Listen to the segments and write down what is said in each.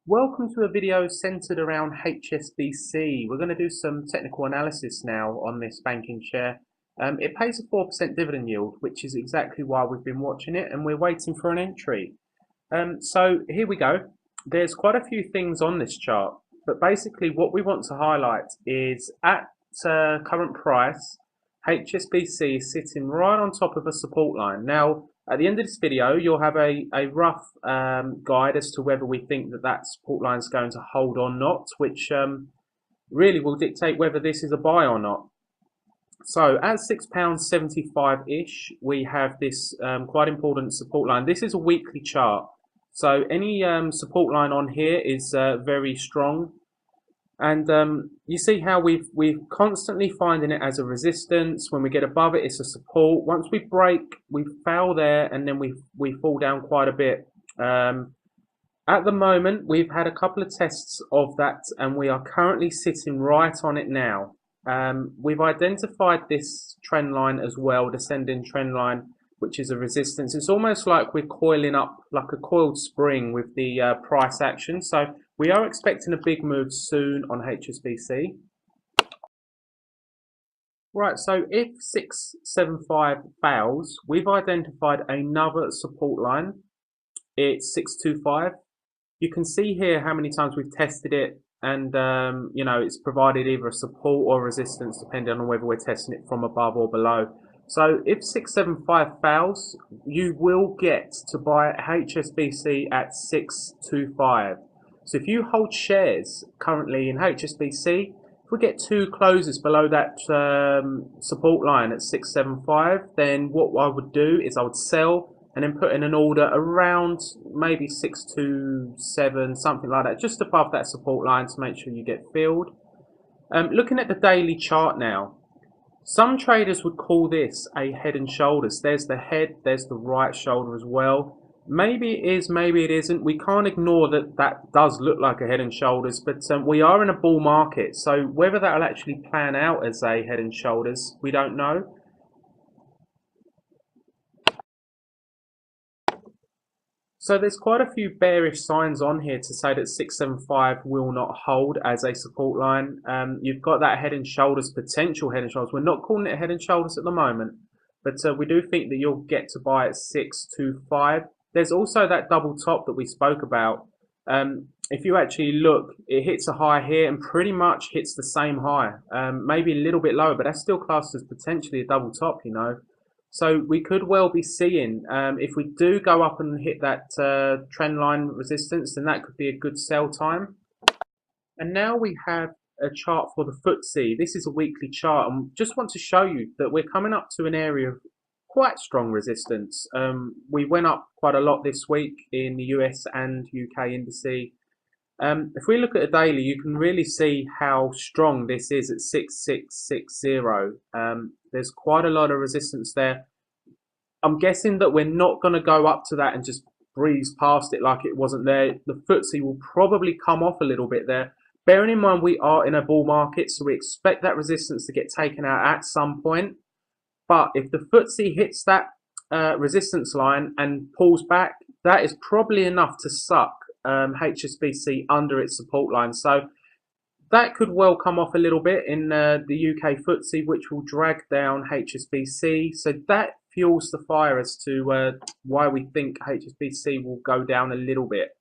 Welcome to a video centered around HSBC. We're going to do some technical analysis now on this banking share. It pays a 4% dividend yield, which is exactly why we've been watching it, and we're waiting for an entry. So here we go. There's quite a few things on this chart, but basically what we want to highlight is at current price, HSBC is sitting right on top of a support line. Now, at the end of this video, you'll have a rough guide as to whether we think that support line is going to hold or not, which really will dictate whether this is a buy or not. So at £6.75-ish, we have this quite important support line. This is a weekly chart. So any support line on here is very strong. And you see how we're constantly finding it as a resistance. When we get above it, it's a support. Once we break, we fail there, and then we fall down quite a bit. At the moment, we've had a couple of tests of that, and we are currently sitting right on it now. We've identified this trend line as well, descending trend line, which is a resistance. It's almost like we're coiling up like a coiled spring with the price action. So we are expecting a big move soon on HSBC. Right, so if 675 fails, we've identified another support line. It's 625. You can see here how many times we've tested it, and you know, it's provided either a support or resistance depending on whether we're testing it from above or below. So if 675 fails, you will get to buy HSBC at 625. So if you hold shares currently in HSBC, if we get two closes below that support line at 675, then what I would do is I would sell and then put in an order around maybe 627, something like that, just above that support line to make sure you get filled. Looking at the daily chart now, some traders would call this a head and shoulders. There's the head, there's the right shoulder as well. Maybe it is, maybe it isn't. We can't ignore that does look like a head and shoulders, but we are in a bull market. So whether that will actually plan out as a head and shoulders, we don't know. So there's quite a few bearish signs on here to say that 675 will not hold as a support line. You've got that head and shoulders, potential head and shoulders. We're not calling it head and shoulders at the moment, but we do think that you'll get to buy at 625. There's also that double top that we spoke about. If you actually look, it hits a high here and pretty much hits the same high, maybe a little bit lower, but that's still classed as potentially a double top, you know. So we could well be seeing, if we do go up and hit that trend line resistance, then that could be a good sell time. And now we have a chart for the FTSE. This is a weekly chart, and just want to show you that we're coming up to an area of quite strong resistance. We went up quite a lot this week in the US and UK indices. If we look at a daily, you can really see how strong this is at 6660. There's quite a lot of resistance there. I'm guessing that we're not going to go up to that and just breeze past it like it wasn't there. The FTSE will probably come off a little bit there. Bearing in mind we are in a bull market, so we expect that resistance to get taken out at some point. But if the FTSE hits that resistance line and pulls back, that is probably enough to suck HSBC under its support line. So that could well come off a little bit in the UK FTSE, which will drag down HSBC. So that fuels the fire as to why we think HSBC will go down a little bit.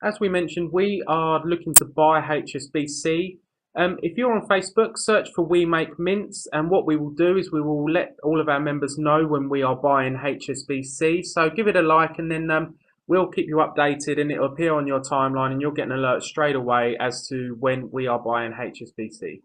As we mentioned, we are looking to buy HSBC. If you're on Facebook, search for We Make Mints, and what we will do is we will let all of our members know when we are buying HSBC. So give it a like, and then we'll keep you updated, and it'll appear on your timeline, and you'll get an alert straight away as to when we are buying HSBC.